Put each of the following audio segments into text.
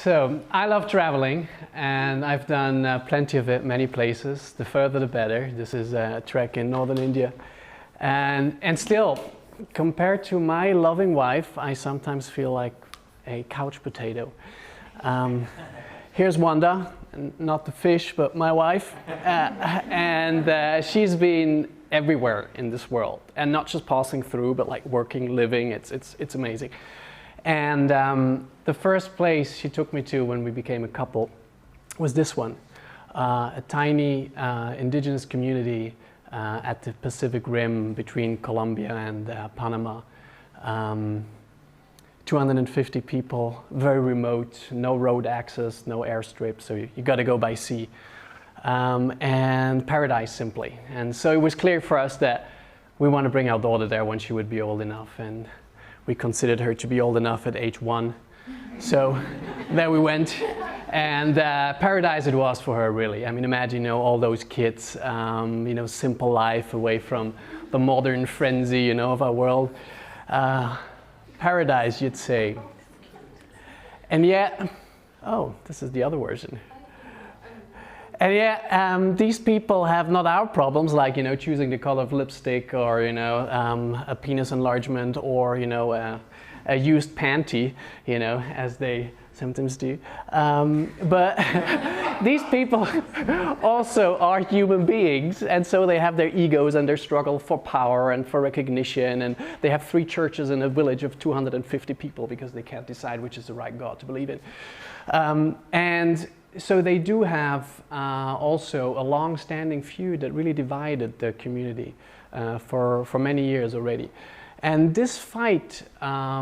So I love traveling, and I've done plenty of it, many places. The further the better. This is a trek in northern India. And still, compared to my loving wife, I sometimes feel like a couch potato. Here's Wanda, not the fish, but my wife. And she's been everywhere in this world, and not just passing through, but like working, living. It's amazing. And the first place she took me to when we became a couple was this one, a tiny indigenous community at the Pacific Rim between Colombia and Panama. 250 people, very remote, no road access, no airstrip, so you got to go by sea. And paradise, simply. And so it was clear for us that we want to bring our daughter there when she would be old enough. And we considered her to be old enough at age 1. So there we went. And paradise it was for her, really. I mean, imagine, all those kids, simple life away from the modern frenzy, of our world. Paradise, you'd say. And yet, oh, this is the other version. And yet, these people have not our problems, like, choosing the color of lipstick, or, a penis enlargement, or, a used panty, as they sometimes do. But these people also are human beings, and so they have their egos and their struggle for power and for recognition, and they have 3 churches in a village of 250 people because they can't decide which is the right God to believe in. And so they do have also a long-standing feud that really divided the community for many years already. And this fight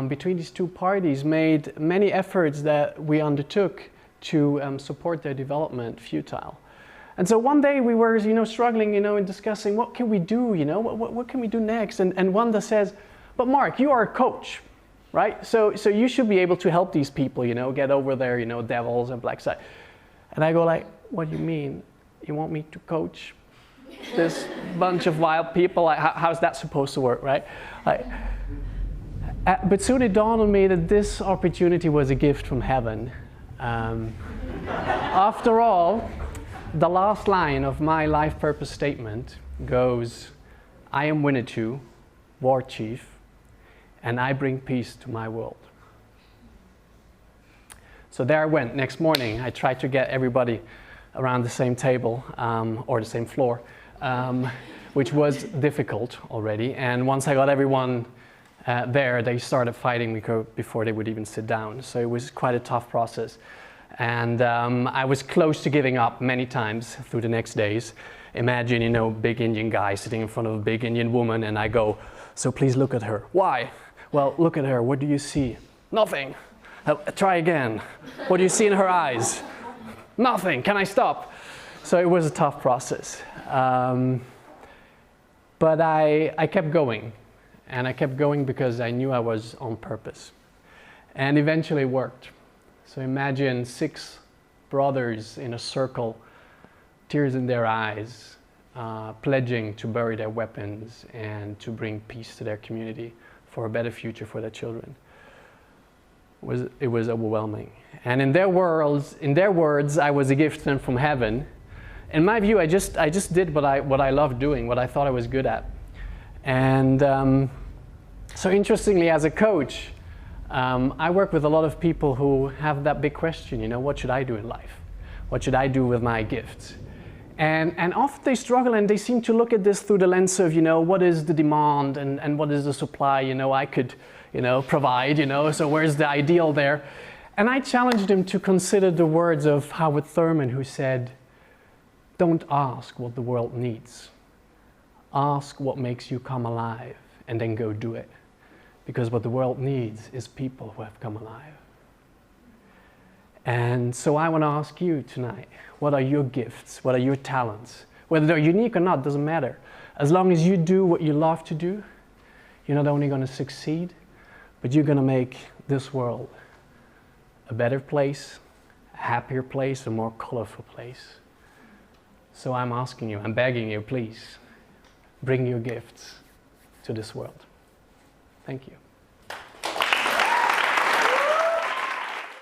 between these 2 parties made many efforts that we undertook to support their development futile. And so one day we were, struggling, and discussing what can we do, what can we do next? And Wanda says, "But Mark, you are a coach, right? So you should be able to help these people, get over their, devils and black side." And I go like, "What do you mean? You want me to coach this bunch of wild people? Like, how's that supposed to work, right?" But soon it dawned on me that this opportunity was a gift from heaven. After all, the last line of my life purpose statement goes, "I am Winnetou, war chief, and I bring peace to my world." So there I went. Next morning, I tried to get everybody around the same table, or the same floor, which was difficult already. And once I got everyone there, they started fighting before they would even sit down. So it was quite a tough process. And I was close to giving up many times through the next days. Imagine, big Indian guy sitting in front of a big Indian woman, and I go, "So please look at her." "Why?" "Well, look at her. What do you see?" "Nothing." "Try again." "What do you see in her eyes?" "Nothing. Can I stop?" So it was a tough process. But I kept going. And I kept going because I knew I was on purpose. And eventually it worked. So imagine 6 brothers in a circle, tears in their eyes, pledging to bury their weapons and to bring peace to their community for a better future for their children. It was overwhelming. And in their words, I was a gift sent from heaven. In my view, I just did what I loved doing, what I thought I was good at. And so interestingly, as a coach, I work with a lot of people who have that big question, what should I do in life? What should I do with my gifts? And often they struggle, and they seem to look at this through the lens of, what is the demand and what is the supply, I could, provide, so where's the ideal there? And I challenged them to consider the words of Howard Thurman, who said, "Don't ask what the world needs. Ask what makes you come alive, and then go do it. Because what the world needs is people who have come alive." And so I want to ask you tonight, what are your gifts? What are your talents? Whether they're unique or not, doesn't matter. As long as you do what you love to do, you're not only going to succeed, but you're going to make this world a better place, a happier place, a more colorful place. So I'm asking you, I'm begging you, please, bring your gifts to this world. Thank you.